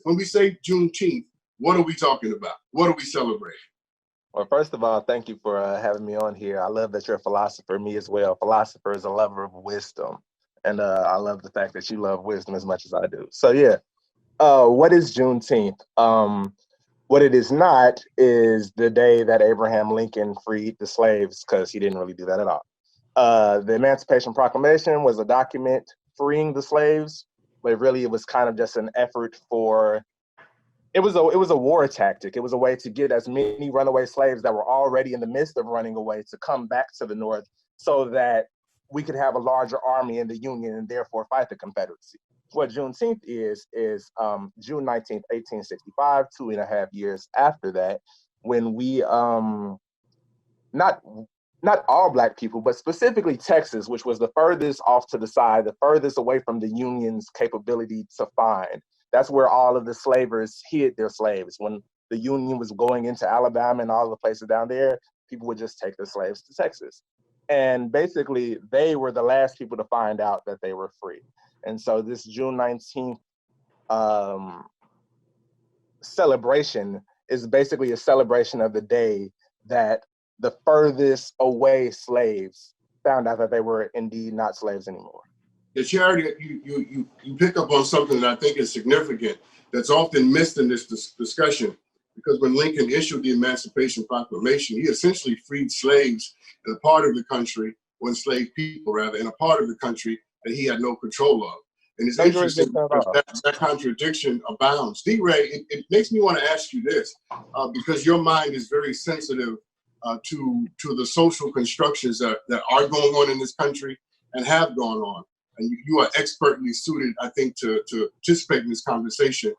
When we say Juneteenth, what are we talking about? What are we celebrating? Well, first of all, thank you for having me on here. I love that you're a philosopher, me as well. A philosopher is a lover of wisdom. And I love the fact that you love wisdom as much as I do. So yeah, what is Juneteenth? What it is not is the day that Abraham Lincoln freed the slaves, because he didn't really do that at all. The Emancipation Proclamation was a document freeing the slaves, but really it was kind of just an effort for, it was a war tactic. It was a way to get as many runaway slaves that were already in the midst of running away to come back to the North so that we could have a larger army in the Union and therefore fight the Confederacy. What Juneteenth is June 19th, 1865, 2.5 years after that, when we, not all Black people, but specifically Texas, which was the furthest off to the side, the furthest away from the Union's capability to find. That's where all of the slavers hid their slaves. When the Union was going into Alabama and all the places down there, people would just take their slaves to Texas. And basically, they were the last people to find out that they were free. And so this June 19th celebration is basically a celebration of the day that the furthest away slaves found out that they were indeed not slaves anymore. The Charity, you pick up on something that I think is significant that's often missed in this discussion, because when Lincoln issued the Emancipation Proclamation, he essentially freed slaves in a part of the country, or enslaved people rather, in a part of the country that he had no control of. And it's interesting that contradiction abounds. DERAY, it makes me want to ask you this, because your mind is very sensitive to the social constructions that are going on in this country and have gone on. And you are expertly suited, I think, to participate in this conversation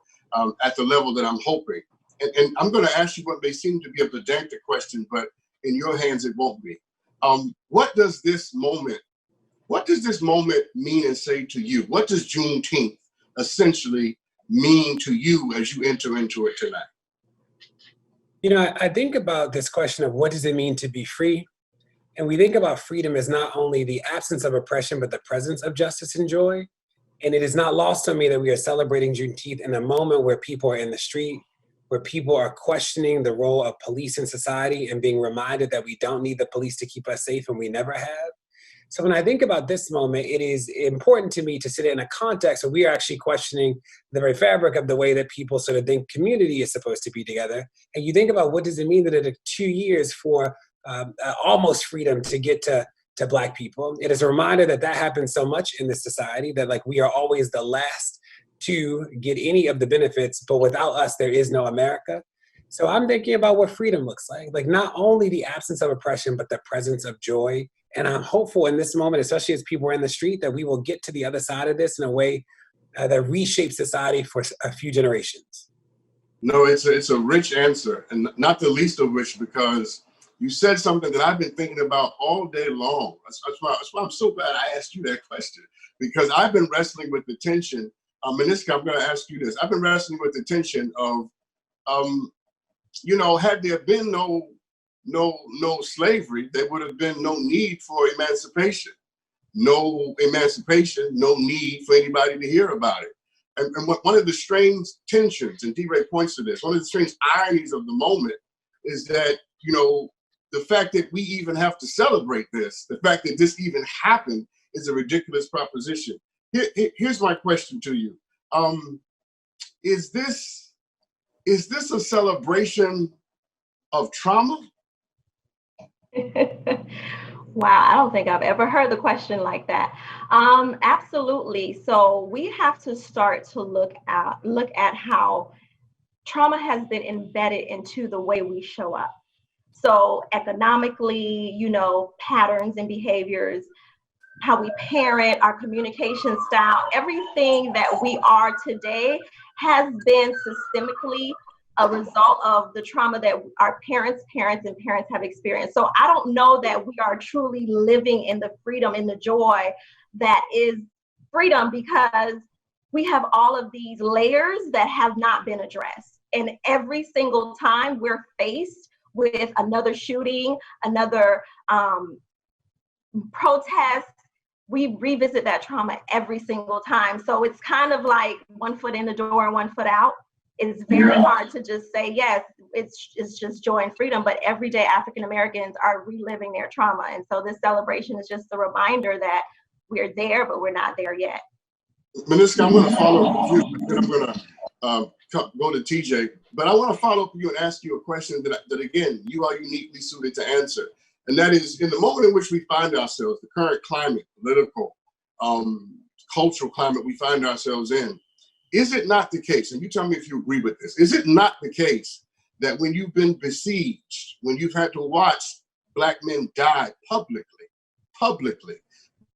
at the level that I'm hoping. And I'm going to ask you what may seem to be a pedantic question, but in your hands it won't be. What does this moment mean and say to you? What does Juneteenth essentially mean to you as you enter into it tonight? You know, I think about this question of what does it mean to be free? And we think about freedom as not only the absence of oppression, but the presence of justice and joy. And it is not lost on me that we are celebrating Juneteenth in a moment where people are in the street, where people are questioning the role of police in society and being reminded that we don't need the police to keep us safe, and we never have. So when I think about this moment, it is important to me to sit in a context where we are actually questioning the very fabric of the way that people sort of think community is supposed to be together. And you think about what does it mean that it took 2 years for almost freedom to get to Black people. It is a reminder that that happens so much in this society, that like we are always the last to get any of the benefits, but without us, there is no America. So I'm thinking about what freedom looks like not only the absence of oppression, but the presence of joy. And I'm hopeful in this moment, especially as people are in the street, that we will get to the other side of this in a way that reshapes society for a few generations. No, it's a rich answer, and not the least of which because you said something that I've been thinking about all day long. That's why I'm so glad I asked you that question, because I've been wrestling with the tension. MCKESSON, I'm going to ask you this. I've been wrestling with the tension of, you know, had there been no slavery, there would have been no need for emancipation. No emancipation, no need for anybody to hear about it. And one of the strange tensions, and DERAY points to this, one of the strange ironies of the moment is that, you know, the fact that we even have to celebrate this, the fact that this even happened is a ridiculous proposition. Here's my question to you. Is this a celebration of trauma? Wow, I don't think I've ever heard the question like that. Absolutely. So we have to start to look at how trauma has been embedded into the way we show up. So economically, you know, patterns and behaviors, how we parent, our communication style, everything that we are today has been systemically a result of the trauma that our parents have experienced. So I don't know that we are truly living in the freedom, in the joy that is freedom, because we have all of these layers that have not been addressed. And every single time we're faced with another shooting, another protest, we revisit that trauma every single time. So it's kind of like one foot in the door and one foot out. It's very hard to just say, yes, it's just joy and freedom, but everyday African Americans are reliving their trauma. And so this celebration is just a reminder that we're there, but we're not there yet. MCKESSON, I'm going to follow up with you, and I'm going to go to TJ. But I want to follow up with you and ask you a question that again, you are uniquely suited to answer. And that is, in the moment in which we find ourselves, the current climate, political, cultural climate we find ourselves in, is it not the case, and you tell me if you agree with this, is it not the case that when you've been besieged, when you've had to watch Black men die publicly,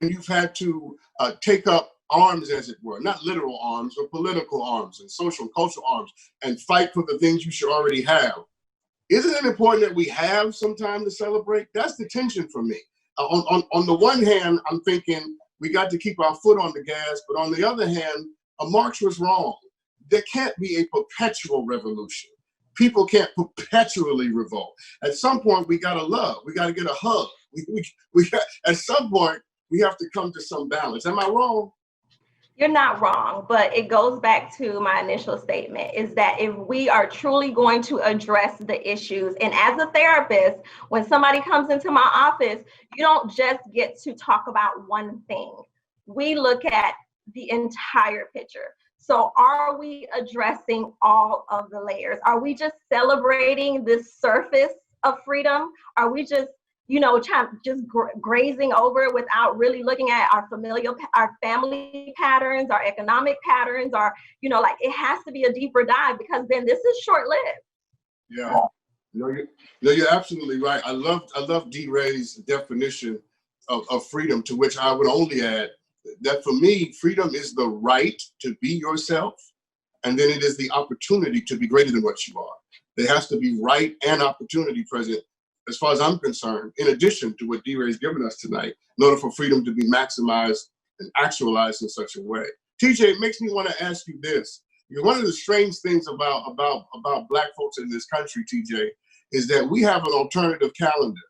when you've had to take up arms, as it were, not literal arms, but political arms and social and cultural arms, and fight for the things you should already have, isn't it important that we have some time to celebrate? That's the tension for me. On the one hand, I'm thinking we got to keep our foot on the gas, but on the other hand, a march was wrong. There can't be a perpetual revolution. People can't perpetually revolt. At some point, we gotta love. We gotta get a hug. At some point, we have to come to some balance. Am I wrong? You're not wrong, but it goes back to my initial statement, is that if we are truly going to address the issues, and as a therapist, when somebody comes into my office, you don't just get to talk about one thing. We look at the entire picture. So are we addressing all of the layers? Are we just celebrating the surface of freedom? Are we just, grazing over it without really looking at our family patterns, our economic patterns, it has to be a deeper dive, because then this is short-lived. Yeah, you're absolutely right. I love DERAY's definition of freedom, to which I would only add that for me, freedom is the right to be yourself, and then it is the opportunity to be greater than what you are. There has to be right and opportunity present, as far as I'm concerned, in addition to what DERAY has given us tonight, in order for freedom to be maximized and actualized in such a way. TJ, it makes me want to ask you this. Because one of the strange things about Black folks in this country, TJ, is that we have an alternative calendar.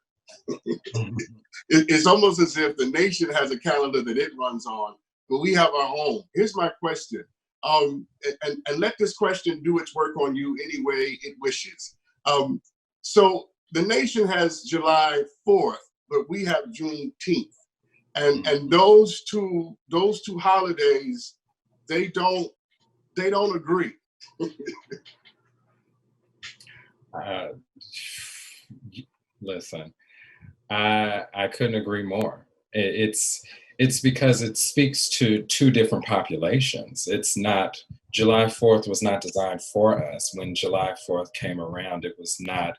It's almost as if the nation has a calendar that it runs on, but we have our own. Here's my question, and let this question do its work on you any way it wishes. So the nation has July 4th, but we have Juneteenth, and those two holidays, they don't agree. Listen, I couldn't agree more. It's because it speaks to two different populations. It's not, July 4th was not designed for us. When July 4th came around, it was not,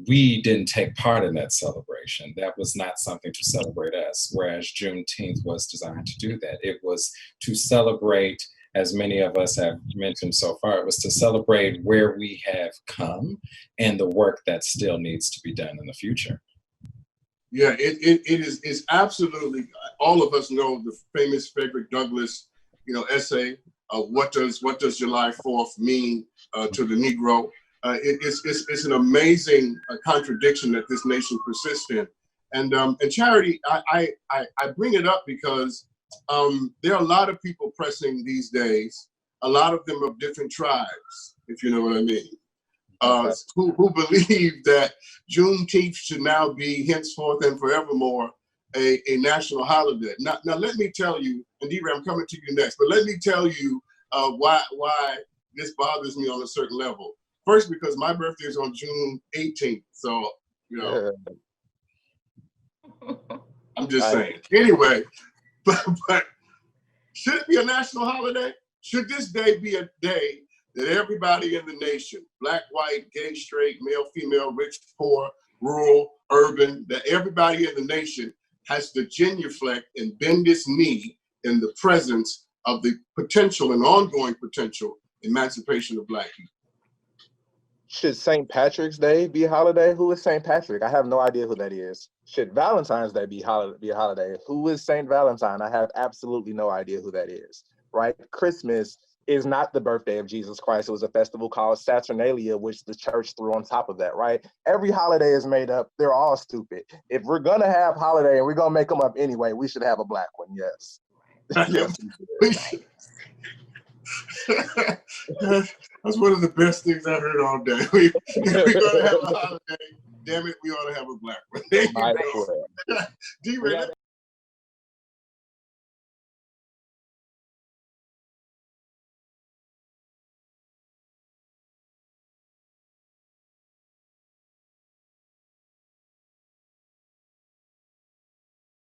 we didn't take part in that celebration. That was not something to celebrate us, whereas Juneteenth was designed to do that. It was to celebrate, as many of us have mentioned so far, it was to celebrate where we have come and the work that still needs to be done in the future. Yeah, it's absolutely, all of us know the famous Frederick Douglass, essay of what does July 4th mean to the Negro. It's an amazing contradiction that this nation persists in. And Charity, I bring it up because there are a lot of people pressing these days, a lot of them of different tribes, if you know what I mean, who believe that Juneteenth should now be henceforth and forevermore a national holiday. Now let me tell you, and DERAY, I'm coming to you next, but let me tell you why this bothers me on a certain level. First, because my birthday is on June 18th, so, I'm just saying. Anyway, but should it be a national holiday? Should this day be a day that everybody in the nation, Black, white, gay, straight, male, female, rich, poor, rural, urban, that everybody in the nation has to genuflect and bend its knee in the presence of the potential and ongoing potential emancipation of Black people? Should St. Patrick's Day be a holiday? Who is St. Patrick? I have no idea who that is. Should Valentine's Day be a holiday? Who is St. Valentine? I have absolutely no idea who that is, right? Christmas is not the birthday of Jesus Christ. It was a festival called Saturnalia, which the church threw on top of that, right? Every holiday is made up. They're all stupid. If we're going to have holiday and we're going to make them up anyway, we should have a black one, yes. Yes. That's one of the best things I heard all day. If we're going to have a holiday, damn it, we ought to have a black one. Right. D-Ray,